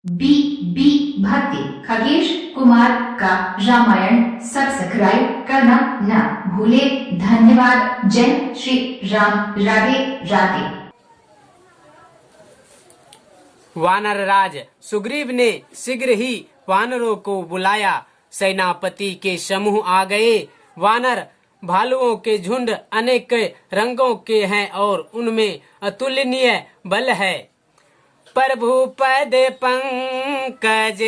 B B भक्ति खगेश कुमार का Ramayan subscribe करना न भूले। धन्यवाद। जय श्री राम। राधे राधे। वानर राज सुग्रीव ने शीघ्र ही वानरों को बुलाया। सेनापति के समूह आ गए। वानर भालुओं के झुंड अनेक रंगों के हैं और उनमें अतुलनीय बल है। प्रभु पद पंकज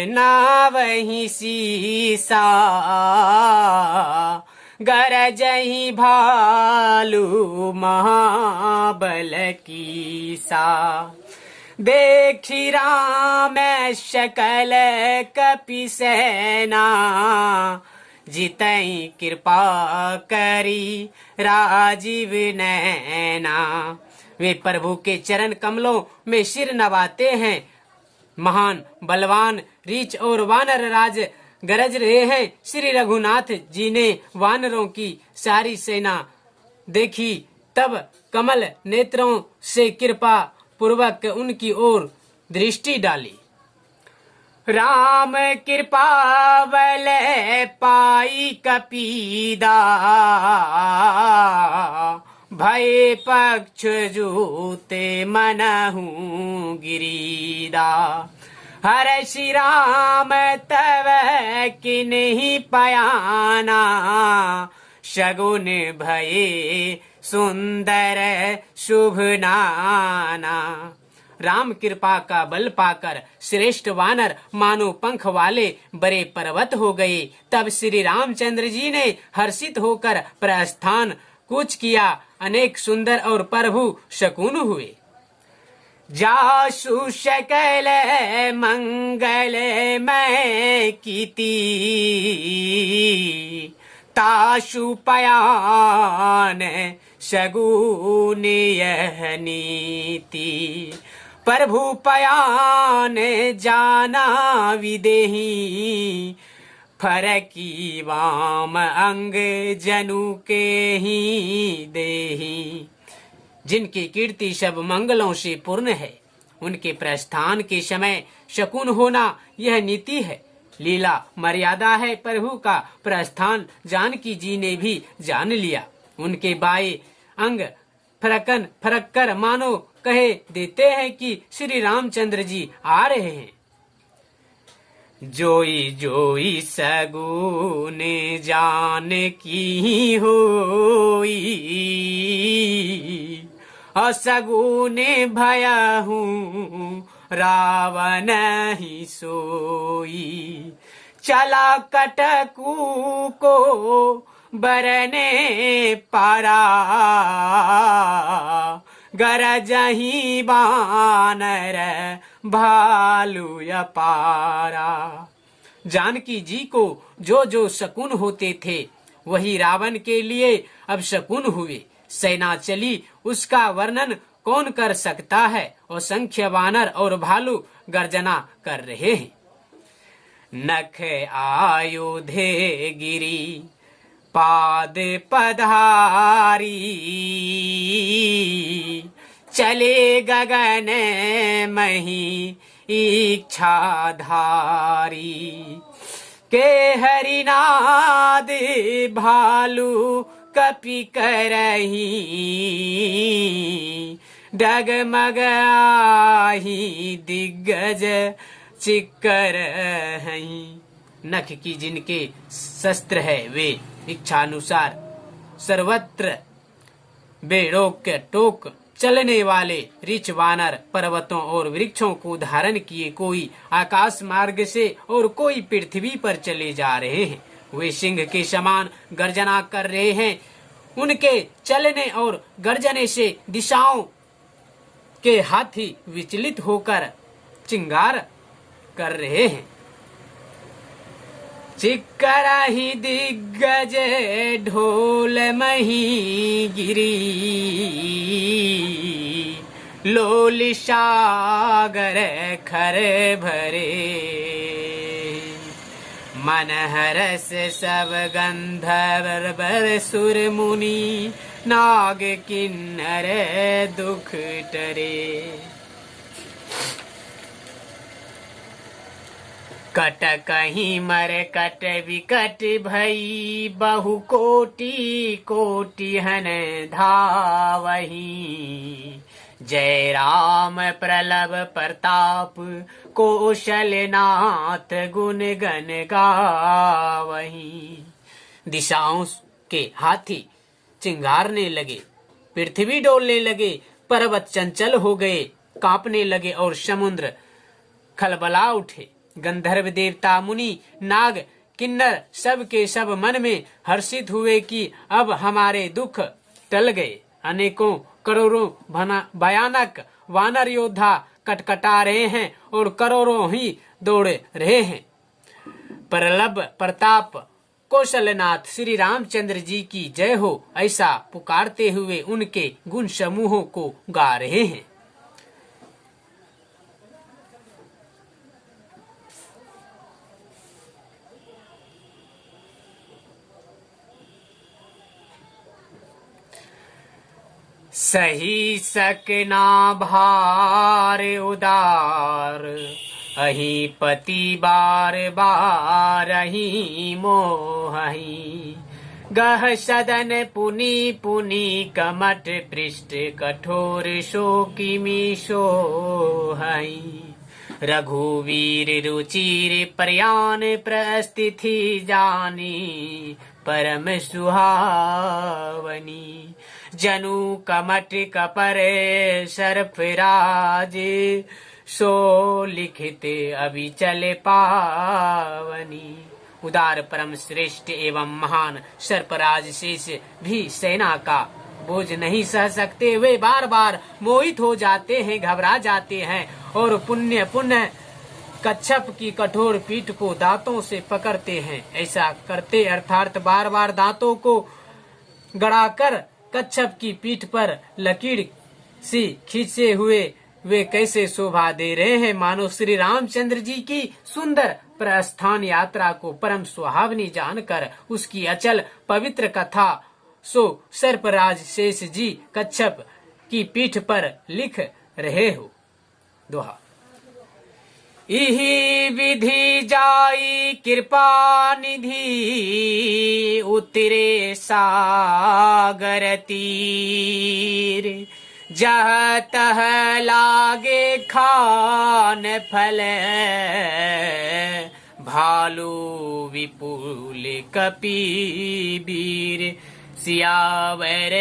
नावहि सीसा, गरजहि भालू महाबल कीसा। देखि राम सकल कपि सेना, जितई कृपा करी राजीव नैना। वे प्रभु के चरण कमलों में सिर नवाते हैं। महान बलवान रीछ और वानर राज गरज रहे हैं। श्री रघुनाथ जी ने वानरों की सारी सेना देखी, तब कमल नेत्रों से कृपा पूर्वक उनकी ओर दृष्टि डाली। राम कृपा बल पाई कपीदा, भय पक्ष जूते मनहु गिरीदा। हर श्री राम तव किन्हीं पयाना, शगुन भये सुंदर शुभ नाना। राम कृपा का बल पाकर श्रेष्ठ वानर मानो पंख वाले बड़े पर्वत हो गए। तब श्री रामचंद्र जी ने हर्षित होकर प्रस्थान कूच किया। अनेक सुंदर और प्रभु शकुन हुए। जासु सकल मंगल मैं कीती, तासु पयान शगुन यह नीति। प्रभु पयान जाना विदेही, फरकी वाम अंग जनु के ही देही। जिनकी कीर्ति सब मंगलों से पूर्ण है, उनके प्रस्थान के समय शकुन होना यह नीति है। लीला मर्यादा है। प्रभु का प्रस्थान जानकी जी ने भी जान लिया। उनके बाएं अंग फरकन फरक कर मानो कहे देते हैं कि श्री रामचंद्र जी आ रहे हैं। जोई जोई सगुन जान की होई, असगुन भयहु रावण ही सोई। चला कटकू को बरने पारा, गरजहि बानर भालू अपारा। जानकी जी को जो जो शकुन होते थे, वही रावण के लिए अब शकुन हुए। सेना चली, उसका वर्णन कौन कर सकता है। असंख्य वानर और भालू गर्जना कर रहे हैं। नख आयुधे गिरी पाद पधारी, चले गगन मही इच्छाधारी। के हरिनाद भालू कपि करही, डगमग आही दिग्गज चिक्कर हहीं। नख की जिनके शस्त्र है, वे इच्छानुसार सर्वत्र बेरोक टोक चलने वाले रीछ वानर पर्वतों और वृक्षों को धारण किए कोई आकाश मार्ग से और कोई पृथ्वी पर चले जा रहे हैं। वे सिंह के समान गर्जना कर रहे हैं। उनके चलने और गर्जने से दिशाओं के हाथी विचलित होकर चिंगार कर रहे हैं। चिक्करहि दिग्गज ढोल मही गिरी, लोल सागर खर भरे। मन हरस सब गंधर्व सुर मुनि, नाग किन्नर दुख टरे। कट कहीं मर कट विकट भई बहु कोटि कोटि हन धावही। जय राम प्रलभ प्रताप कौशलनाथ गुण गण गावही। दिशाओं के हाथी चिंगारने लगे, पृथ्वी डोलने लगे, पर्वत चंचल हो गए, कांपने लगे और समुद्र खलबला उठे। गंधर्व देवता मुनि नाग किन्नर सब के सब मन में हर्षित हुए कि अब हमारे दुख टल गए। अनेकों करोड़ों भयानक वानर योद्धा कटकटा रहे हैं और करोड़ों ही दौड़ रहे हैं। प्रलभ प्रताप कौशलनाथ श्री रामचंद्र जी की जय हो, ऐसा पुकारते हुए उनके गुण समूहों को गा रहे हैं। सही सकना भार उदार, अहि पति बार बार अहि मोहि। गह सदन पुनि पुनि कमठ पृष्ठ कठोर शोकिमी सोहई। रघुवीर रुचिर प्रयाण प्रस्थिति जानी परम सुहावनी। जनु कमठ कपर सरफराज सो लिखित अविचल पावनी। उदार परम श्रेष्ठ एवं महान सर्पराज शेष भी सेना का बोझ नहीं सह सकते। वे बार बार मोहित हो जाते हैं, घबरा जाते हैं और पुण्य कच्छप की कठोर पीठ को दांतों से पकड़ते हैं। ऐसा करते अर्थात बार बार दांतों को गड़ाकर कच्छप की पीठ पर लकीर सी खींचे हुए वे कैसे शोभा दे रहे हैं, मानो श्री रामचंद्र जी की सुंदर प्रस्थान यात्रा को परम सुहावनी जानकर उसकी अचल पवित्र कथा सो सर्पराज शेष जी कच्छप की पीठ पर लिख रहे हो। दोहा। इही विधि जाई कृपा निधि उतरे सागर तीर। जह तह लागे खान फल भालू विपुल कपीबीर। सियावर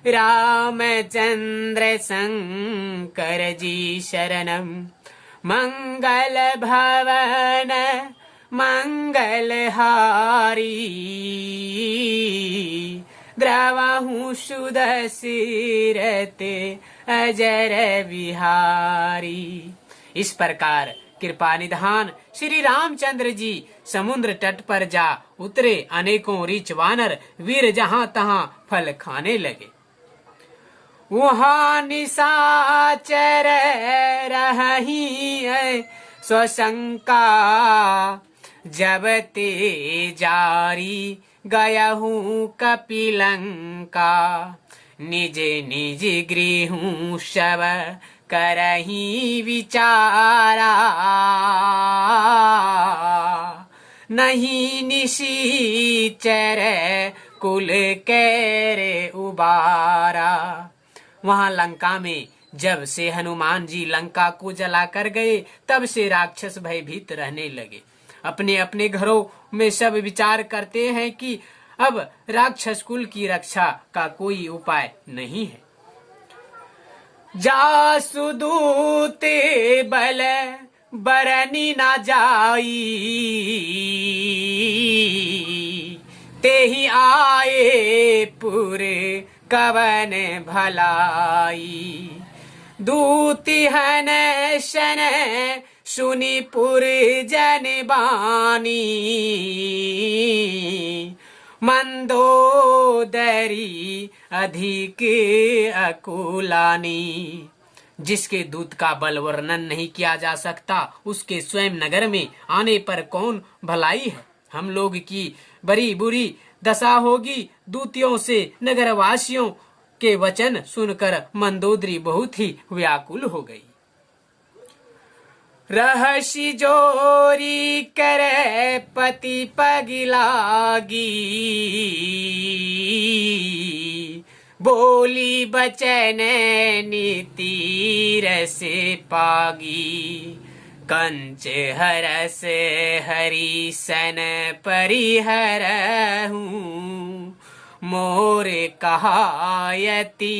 रामचंद्र शंकर जी शरणम। मंगल भवन मंगलहारी। द्रवहु सुदसिरते अजर विहारी। इस प्रकार कृपा निधान श्री रामचंद्र जी समुद्र तट पर जा उतरे। अनेकों रीछ वानर वीर जहां तहां फल खाने लगे। वहाँ निशाचर रही स्वशंका। जब ते जारी गयहूँ कपिलंका। निज निज गृहूँ शव करही विचारा। नहीं निशीचर कुल कैरे उबारा। वहां लंका में जब से हनुमान जी लंका को जला कर गए, तब से राक्षस भयभीत रहने लगे। अपने अपने घरों में सब विचार करते हैं कि अब राक्षस कुल की रक्षा का कोई उपाय नहीं है। जासु दूते बल बरनी ना जाई। तेहि आए पुरे कवन भलाई। दूती हन शन सुनीपुर जन बानी। मंदोदरी अधिक अकुलानी। जिसके दूत का बल वर्णन नहीं किया जा सकता, उसके स्वयं नगर में आने पर कौन भलाई है। हम लोग की बड़ी बुरी दशा होगी। दूतियों से नगरवासियों के वचन सुनकर मंदोदरी बहुत ही व्याकुल हो गई। रहसी जोरी करे पति पगिलागी, बोली बचन नीति रस पागी, कंच हरस हरि सन परिहरहूँ, मोर कहायति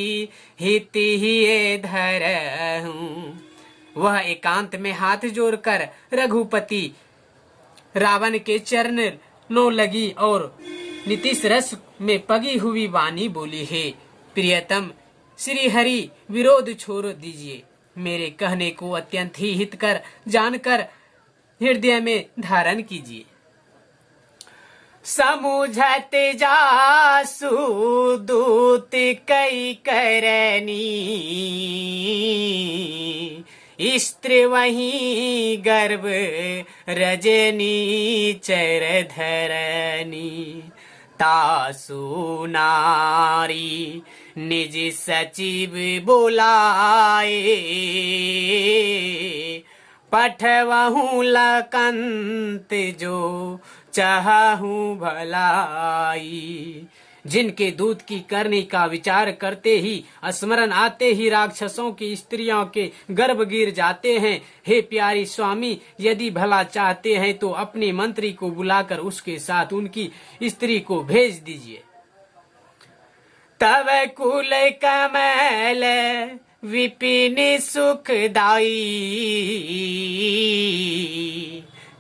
हित ही धरहूँ। वह एकांत में हाथ जोड़कर रघुपति रावण के चरणों लगी और नीतिश रस में पगी हुई वाणी बोली, हे प्रियतम श्री हरि, विरोध छोड़ दीजिए, मेरे कहने को अत्यंत ही हितकर जानकर हृदय में धारण कीजिए। समुझत जासु दूत कई करनी, स्त्री वही गर्भ रजनी चर धरनी, तासु नारी निज सचिव बुलाए, पठवहूँ लकंत जो चाहूँ भलाई। जिनके दूत की करने का विचार करते ही स्मरण आते ही राक्षसों की स्त्रियों के गर्भ गिर जाते हैं। हे प्यारी स्वामी, यदि भला चाहते हैं तो अपने मंत्री को बुलाकर उसके साथ उनकी स्त्री को भेज दीजिए। तब कुल कमल विपिन सुखदाई,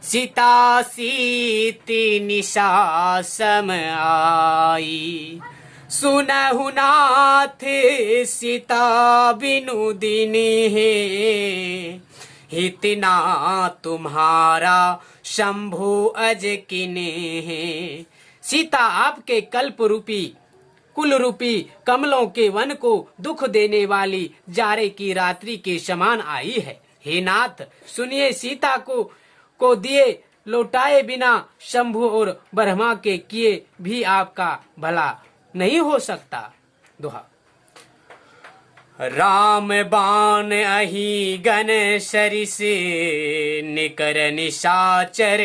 सीता सीति निशा सम आई। सुनहु नाथ सीता बिनु दिन है, हितना तुम्हारा शंभु अज किने है। सीता आपके कल्प रूपी कुल रूपी कमलों के वन को दुख देने वाली जाड़े की रात्रि के समान आई है। हे नाथ, सुनिए, सीता को दिए लौटाए बिना शंभु और ब्रह्मा के किए भी आपका भला नहीं हो सकता। दोहा। राम बाण अहि गण सरिस, निकर निशाचर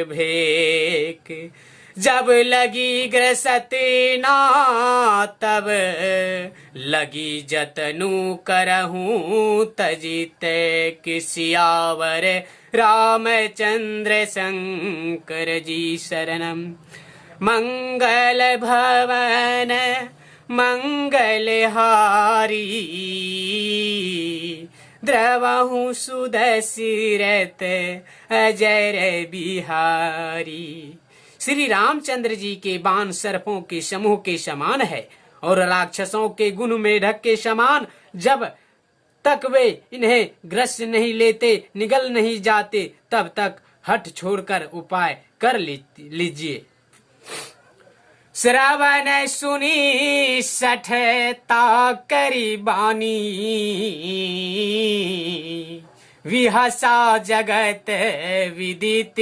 भेक। जब लगी ग्रसत ना, तब लगी जतनु करहूँ तजित किसियावर। रामचंद्र शंकर जी शरणम। मंगल भवन मंगल हारी, द्रवहूँ सुदशरथ अजर बिहारी। श्री रामचंद्र जी के बाण सर्पों के समूह के समान है और राक्षसों के गुण मेढक के समान। जब तक वे इन्हें ग्रस्य नहीं लेते, निगल नहीं जाते, तब तक हठ छोड़कर उपाय कर लीजिए। श्रवण सुनी सठता करी बानी, विहसा जगत विदित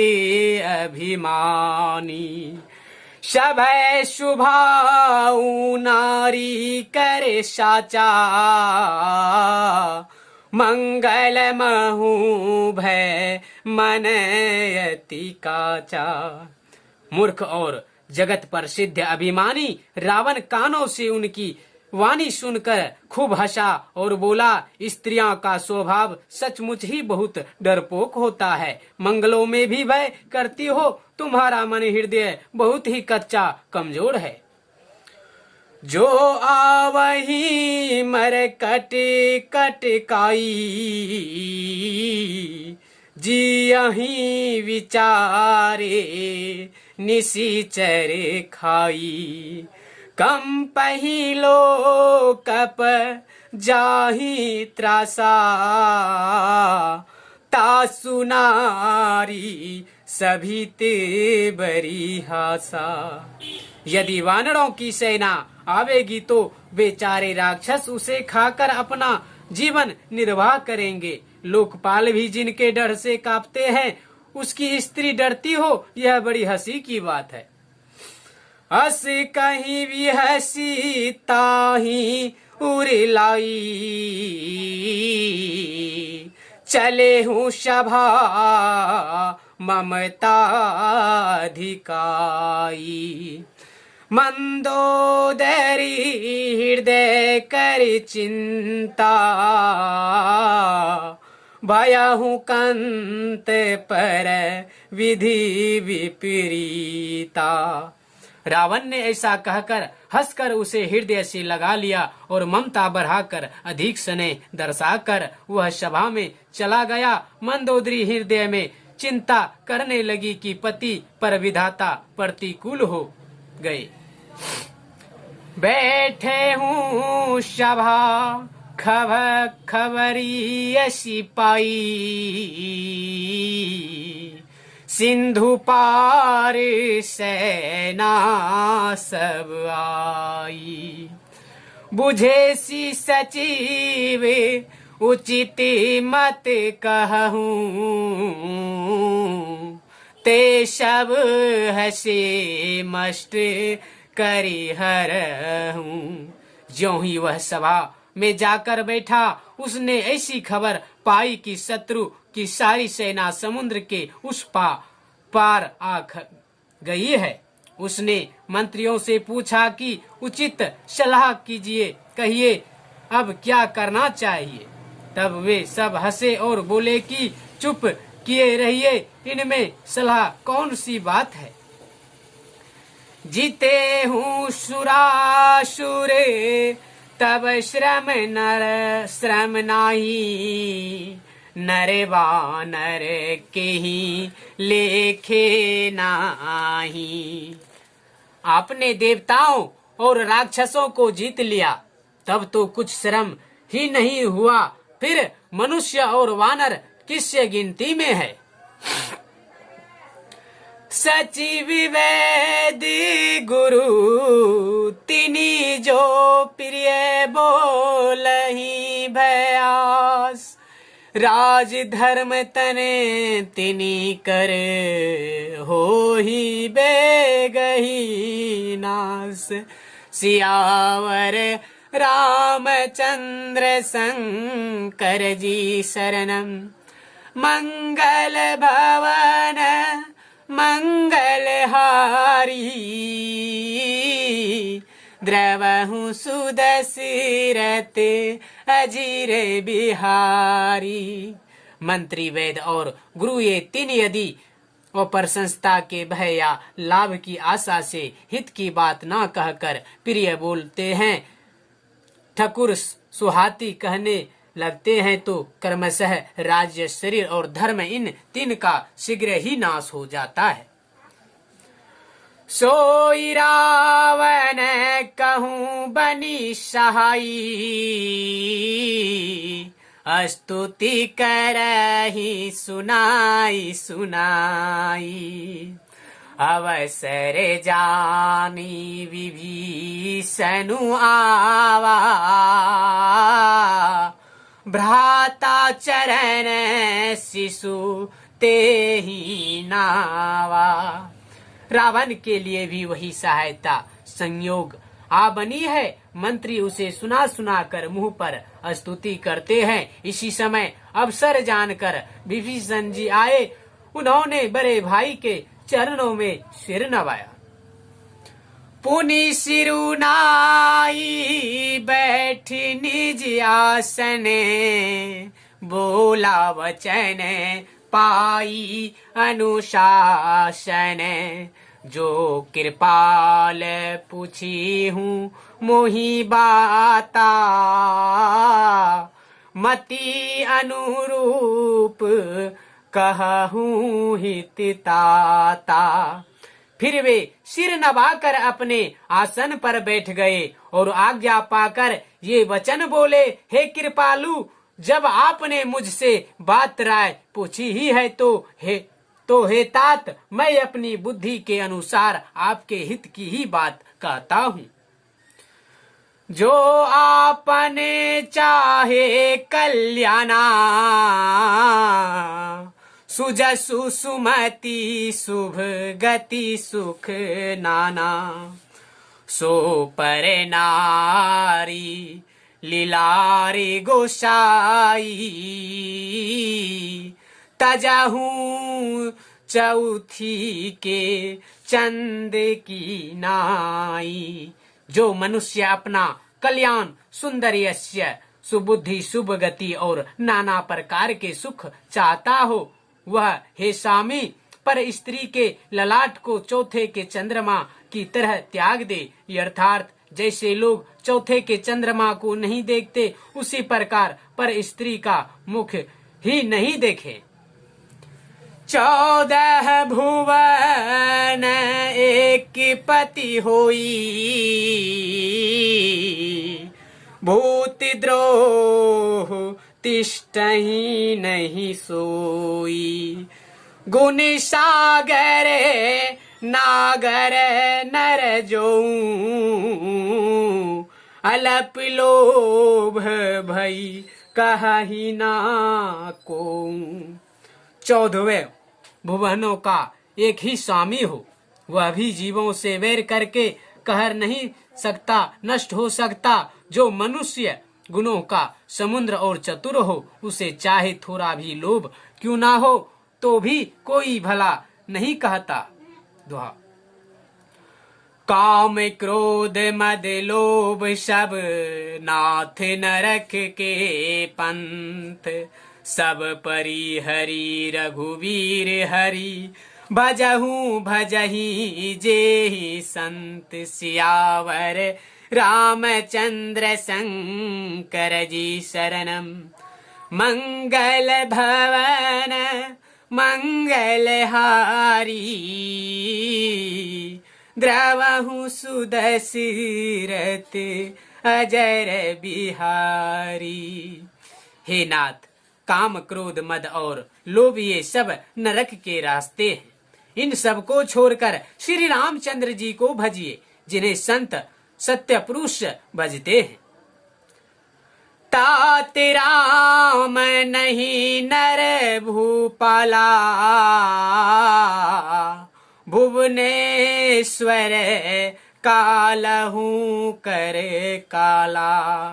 अभिमानी। सभय शुभाऊ नारी करे साचा, मंगल महू भय मन अति काचा। मूर्ख और जगत प्रसिद्ध अभिमानी रावण कानों से उनकी वाणी सुनकर खूब हंसा और बोला, स्त्रियों का स्वभाव सचमुच ही बहुत डरपोक होता है। मंगलों में भी भय करती हो, तुम्हारा मन हृदय बहुत ही कच्चा कमजोर है। जो आवही मर कट कटकाई, जियहि विचारे निशिचर खाई। कम पहिलो कप जाहि त्रासा, तासु नारी सभी ते बरी हासा। यदि वानरों की सेना आवेगी तो बेचारे राक्षस उसे खाकर अपना जीवन निर्वाह करेंगे। लोकपाल भी जिनके डर से कांपते हैं, उसकी स्त्री डरती हो, यह बड़ी हंसी की बात है। हस कहीं भी हसी ताही उड़लाई, चले हूँ सभा ममताधिकाई, मंदोदरी हृदय कर चिंता, भया हूँ कंत पर विधि विपरीता। रावण ने ऐसा कहकर हंसकर उसे हृदय से लगा लिया और ममता बढ़ाकर अधिक स्नेह दर्शाकर वह सभा में चला गया। मंदोदरी हृदय में चिंता करने लगी कि पति पर विधाता प्रतिकूल हो गए। बैठे हूँ सभा खबरी सिपाही, सिंधु पार सेना सब आई, बुझे सी सचिव उचित मत कहूँ, ते सब हसे मस्त करी हरहूँ। ज्यों ही वह सभा में जाकर बैठा, उसने ऐसी खबर पाई कि शत्रु की सारी सेना समुद्र के उस पार आ गई है। उसने मंत्रियों से पूछा कि उचित सलाह कीजिए, कहिए अब क्या करना चाहिए। तब वे सब हंसे और बोले कि चुप किए रहिए, इनमें सलाह कौन सी बात है। जीते हूँ सुरासुरे तब श्रम नाही, नरे वानर के ही लेखे नाही। आपने देवताओं और राक्षसों को जीत लिया, तब तो कुछ श्रम ही नहीं हुआ, फिर मनुष्य और वानर किससे गिनती में है। सचिव वेदी गुरु तिनी जो प्रिय बोलहि भयास, राज धर्म तने तिनी कर हो ही बेगही नास। सियावर रामचंद्र शंकर जी शरणम, मंगल भवन मंगलहारी, द्रवहु सुदशरथ अजीर बिहारी। मंत्री, वैद्य और गुरु ये तीन यदि अपर संस्था के भय या लाभ की आशा से हित की बात न कहकर प्रिय बोलते हैं, ठकुर सुहाती कहने लगते हैं, तो क्रमशः राज्य, शरीर और धर्म इन तीन का शीघ्र ही नाश हो जाता है। सोई रावण कहूँ बनी सहाई, स्तुति करहि सुनाई सुनाई। अवसर जानी विभीषणु आवा, भ्राता चरण शिशु ते ही नावा। रावण के लिए भी वही सहायता संयोग आ बनी है। मंत्री उसे सुना सुना कर मुंह पर स्तुति करते हैं। इसी समय अवसर जानकर विभीषण जी आए, उन्होंने बड़े भाई के चरणों में सिर नवाया। पुनि सिरुनाई बैठी निज आसने, बोला वचन पाई अनुशासन। जो कृपाल पूछी हूँ मोहि बाता, मति अनुरूप कहूँ हितताता। फिर वे सिर नवाकर अपने आसन पर बैठ गए और आज्ञा पाकर ये वचन बोले, हे कृपालु, जब आपने मुझसे बात राय पूछी ही है तो हे तात, मैं अपनी बुद्धि के अनुसार आपके हित की ही बात कहता हूँ। जो आपने चाहे कल्याणा, सुजसु सुमति शुभ गति सुख नाना। सो पर नारी लीलारे गोसाई, तजहू चौथी के चंद की नाई। जो मनुष्य अपना कल्याण, सुंदर यश्य, सुबुद्धि, शुभ गति और नाना प्रकार के सुख चाहता हो, वह हे स्वामी पर स्त्री के ललाट को चौथे के चंद्रमा की तरह त्याग दे। अर्थात जैसे लोग चौथे के चंद्रमा को नहीं देखते, उसी प्रकार पर स्त्री का मुख ही नहीं देखे। 14 भुवन एक पति होई, भूत द्रोह तिष्ठहि नहीं सोई। गुण सागर नागर नर जोऊ, अलप लोभ भई कहि ना को। 14वें भुवनों का एक ही स्वामी हो, वह भी जीवों से वैर करके कहर नहीं सकता, नष्ट हो सकता। जो मनुष्य गुणों का समुद्र और चतुर हो, उसे चाहे थोड़ा भी लोभ क्यों ना हो तो भी कोई भला नहीं कहता। दोहा। काम क्रोध मद लोभ सब नाथ नरक के पंथ, सब परि हरि रघुवीर हरि, भजहू भजही जेहि संत। सियावर रामचंद्र शंकर जी शरणम, मंगल भवन मंगल हारी, द्रवहु सुदशरथ अजर बिहारी। हे नाथ, काम क्रोध मद और लोभ ये सब नरक के रास्ते हैं। इन सब को छोड़कर श्री रामचंद्र जी को भजिए, जिन्हें संत सत्य पुरुष भजते हैं। तात राम नहीं नर भूपाला, भुवनेश्वर कालहू कर काला।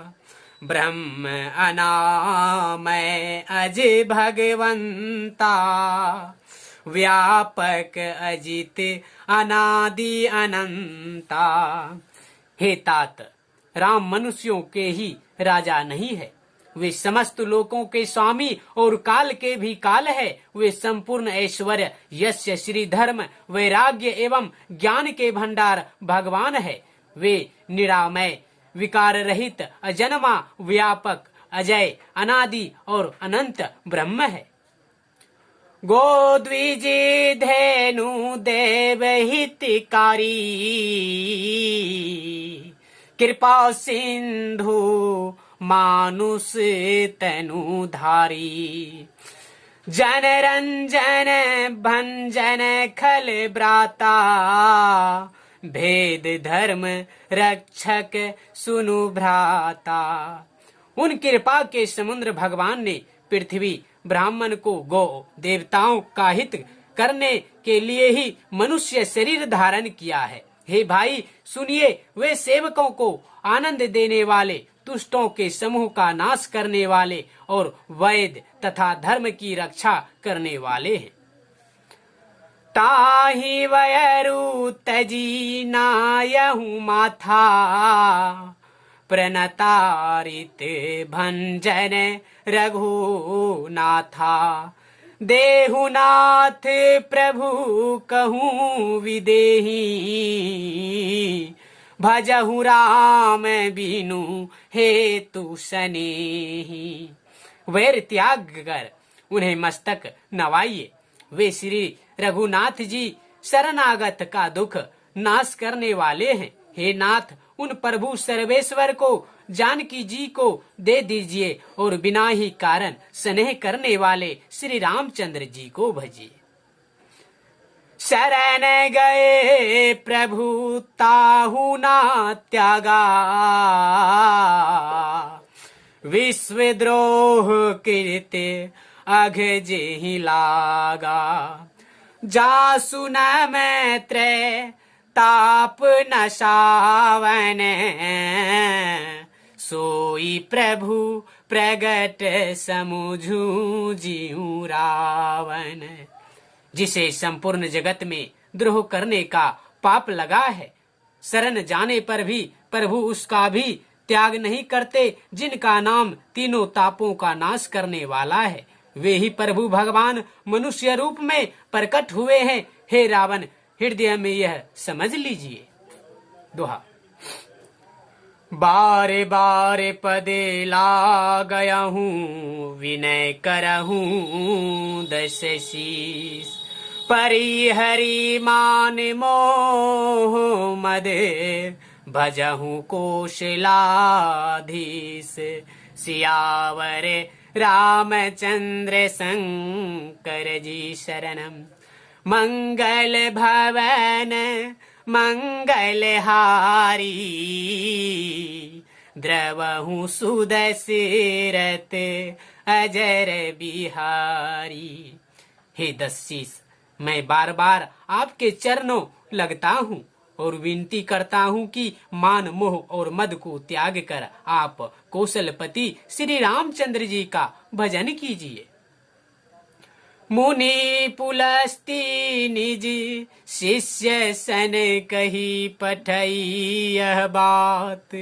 ब्रह्म अनामय अज भगवंता, व्यापक अजित अनादि अनंता। हे तात, राम मनुष्यों के ही राजा नहीं है, वे समस्त लोकों के स्वामी और काल के भी काल है। वे संपूर्ण ऐश्वर्य, यश, श्री धर्म, वैराग्य एवं ज्ञान के भंडार भगवान है। वे निरामय, विकार रहित, अजन्मा, व्यापक, अजय, अनादि और अनंत ब्रह्म है। गोद्विज धेनु देव हितकारी, कृपा सिंधु मानुष तनु धारी। जन रंजन भंजन खल ब्राता, भेद धर्म रक्षक सुनु भ्राता। उन कृपा के समुद्र भगवान ने पृथ्वी ब्राह्मण को गौ देवताओं का हित करने के लिए ही मनुष्य शरीर धारण किया है। हे भाई सुनिए, वे सेवकों को आनंद देने वाले, दुष्टों के समूह का नाश करने वाले और वैद तथा धर्म की रक्षा करने वाले हैं। ताहि वयरु तजी नायहु माथा, प्रणतारित भंजन रघुनाथा। देहुनाथ प्रभु कहूँ विदेही, भजहु राम बिनु हेतु सनेही। वैर त्याग कर उन्हें मस्तक नवाइए, वे श्री रघुनाथ जी शरणागत का दुख नाश करने वाले हैं। हे नाथ, उन प्रभु सर्वेश्वर को जानकी जी को दे दीजिए और बिना ही कारण स्नेह करने वाले श्री रामचंद्र जी को भजिए। शरण गए प्रभु ताहु ना त्यागा, विश्वद्रोह कीर्ति अघ जेहि लागा। जासु न मैत्रे ताप न सावन, सोई प्रभु प्रगट समुझू जीऊ रावण। जिसे संपूर्ण जगत में द्रोह करने का पाप लगा है, शरण जाने पर भी प्रभु उसका भी त्याग नहीं करते। जिनका नाम तीनों तापों का नाश करने वाला है, वे ही प्रभु भगवान मनुष्य रूप में प्रकट हुए हैं। हे रावण, हृदय में यह समझ लीजिए। दोहा। बारे बारे पदे ला गया हूँ, विनय करहूँ दस शीस। परिहरि मान मोह मद, भजहूँ कौशलाधीश। सियावर रामचंद्र शंकर जी शरणम। मंगल भवन मंगलहारी, द्रवहूँ सुदशरथ अजर बिहारी। हे दशीष, मैं बार बार आपके चरणों लगता हूँ और विनती करता हूँ कि मान मोह और मद को त्याग कर आप कौशलपति श्री रामचंद्र जी का भजन कीजिए। मुनि पुलस्ती निज शिष्य सन कही पठई यह बात।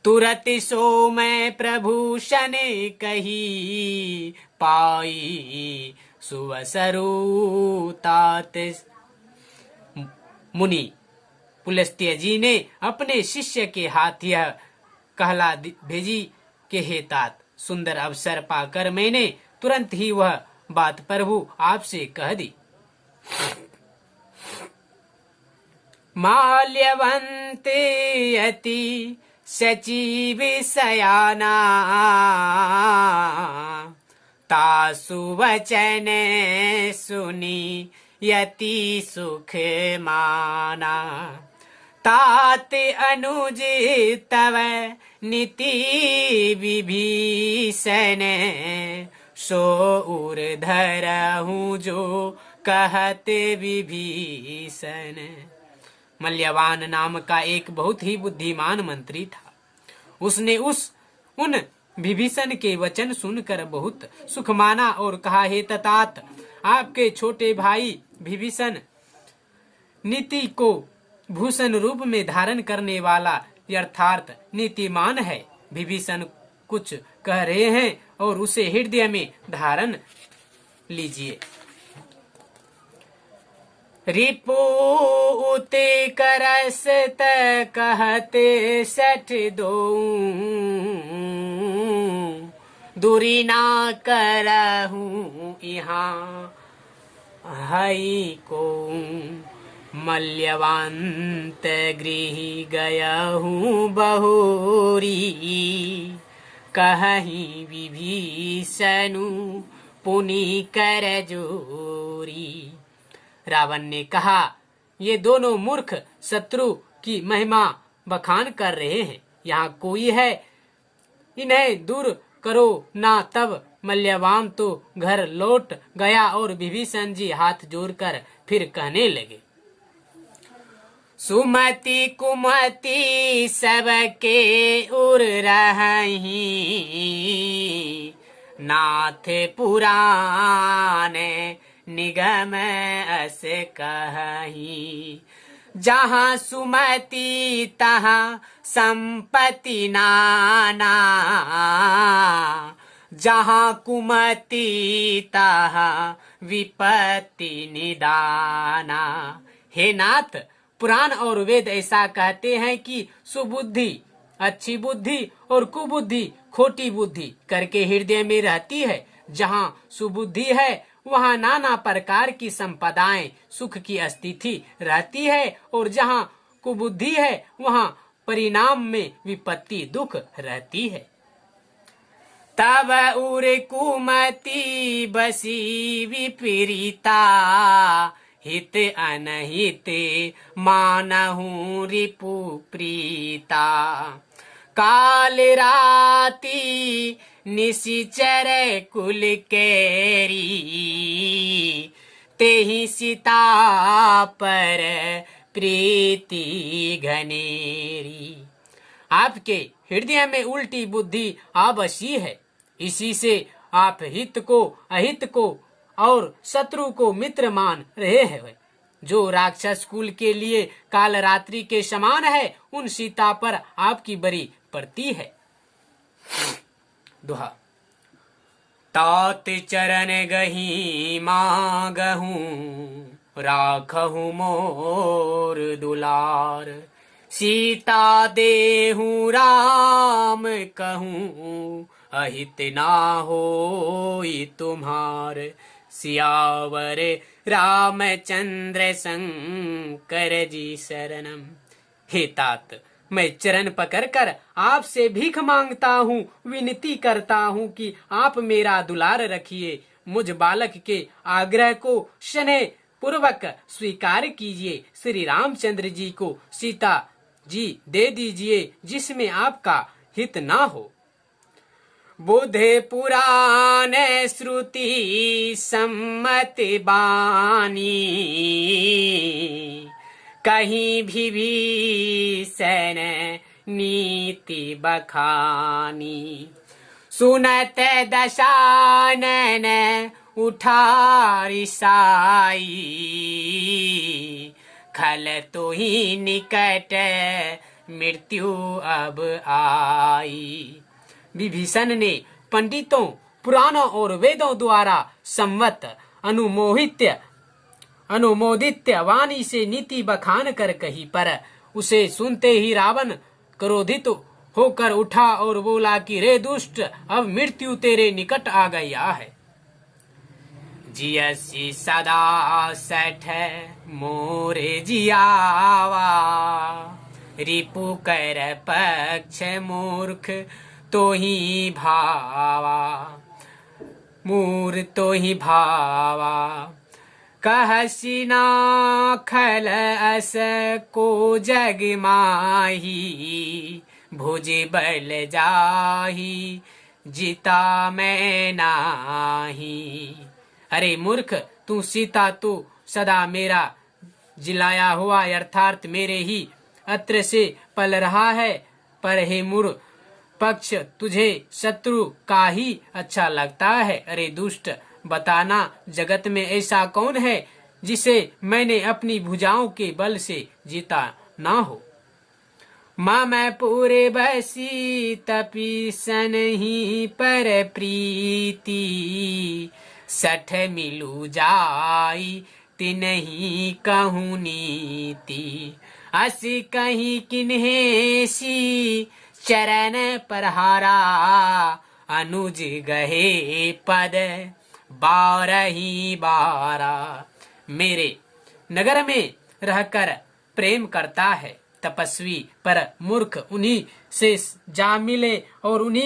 तुरत सो मैं प्रभु शन कही पाई सुवसरु तात। मुनि पुलस्त्य जी ने अपने शिष्य के हाथ यह कहला भेजी कि हे तात, सुंदर अवसर पाकर मैंने तुरंत ही वह बात प्रभु आपसे कह दी। माल्यवंत यति सचिव सयाना, तासु वचन सुनी यति सुख माना। तात अनुज तव नीति विभीषण, सो उर धरहूँ जो कहत विभीषण। मल्यवान नाम का एक बहुत ही बुद्धिमान मंत्री था। उसने उन विभीषण के वचन सुनकर बहुत सुख माना और कहा, हे ततात, आपके छोटे भाई विभीषण नीति को भूषण रूप में धारण करने वाला यथार्थ नीतिमान है। विभीषण कुछ कह रहे हैं और उसे हृदय में धारण लीजिए। रिपु उते करस त कहते सठ दो, दूरी ना करहूँ यहाँ हई को। मल्यवांत गृह गया हूँ बहुरी, कहीं विभीषणु पुनि कर जोरी। रावण ने कहा, ये दोनों मूर्ख शत्रु की महिमा बखान कर रहे हैं। यहाँ कोई है, इन्हें दूर करो ना। तब मल्यवान तो घर लौट गया और विभीषण जी हाथ जोड़कर फिर कहने लगे, सुमति कुमति सबके उर रही, नाथ पुराण निगम अस कही। जहाँ सुमति तहाँ संपत्ति नाना, जहाँ कुमति तहाँ विपत्ति निदाना। हे नाथ, पुराण और वेद ऐसा कहते हैं कि सुबुद्धि अच्छी बुद्धि और कुबुद्धि खोटी बुद्धि करके हृदय में रहती है। जहाँ सुबुद्धि है वहाँ नाना प्रकार की संपदाएं सुख की स्थिति रहती है और जहाँ कुबुद्धि है वहाँ परिणाम में विपत्ति दुख रहती है। तब उर कुमति बसी विपरीता, हित अनहित मानहूँ रिपु प्रीता। काल राती निशिचर कुल केरी, तेहि सीता पर प्रीति घनेरी। आपके हृदय में उल्टी बुद्धि आ बसी है। इसी से आप हित को अहित को और शत्रु को मित्र मान रहे हैं। जो राक्षस कुल के लिए काल रात्रि के समान है, उन सीता पर आपकी बड़ी पड़ती है। दोहा। तात चरण गही मांगहूं, राखहूं मोर दुलार। सीता देहूं राम कहूं, अहित ना होई तुम्हार। सियावर रामचंद्र शंकर जी शरणम। हे तात, मैं चरण पकड़कर आपसे भीख मांगता हूँ, विनती करता हूँ कि आप मेरा दुलार रखिए। मुझ बालक के आग्रह को स्नेह पूर्वक स्वीकार कीजिए। श्री रामचंद्र जी को सीता जी दे दीजिए, जिसमें आपका हित ना हो। बुद्धे पुराण श्रुति सम्मत बानी, कहीं भी भीषण नीति बखानी। सुनत दशानन उठारी साई, खल तो ही निकट मृत्यु अब आई। विभीषण ने पंडितों, पुराणों और वेदों द्वारा सम्मत अनुमोदित वाणी से नीति बखान कर कही, पर उसे सुनते ही रावण क्रोधित होकर उठा और बोला कि रे दुष्ट, अब मृत्यु तेरे निकट आ गया है। जियसी सदा सठ मोरे जियावा, रिपु कर पक्ष मूर्ख तो ही भावा। मूर तो ही भावा, कहसी ना खल अस को जग माही। भुज बल जाही, जिता मैं नाही। अरे मूर्ख, तू सीता तो सदा मेरा जिलाया हुआ अर्थात मेरे ही अत्र से पल रहा है, पर हे मूर्ख पक्ष तुझे शत्रु का ही अच्छा लगता है। अरे दुष्ट, बताना जगत में ऐसा कौन है जिसे मैंने अपनी भुजाओं के बल से जीता ना हो। माँ मैं पूरे बसी तपीसन ही पर प्रीति। सठ मिलू जाई तिनहि कहूँ नीति। असी कहीं किन्हे सी चरण परहारा। अनुज गहे पद बारही बारा। मेरे नगर में रहकर प्रेम करता है तपस्वी, पर मूर्ख उन्हीं से जा मिले और उन्हीं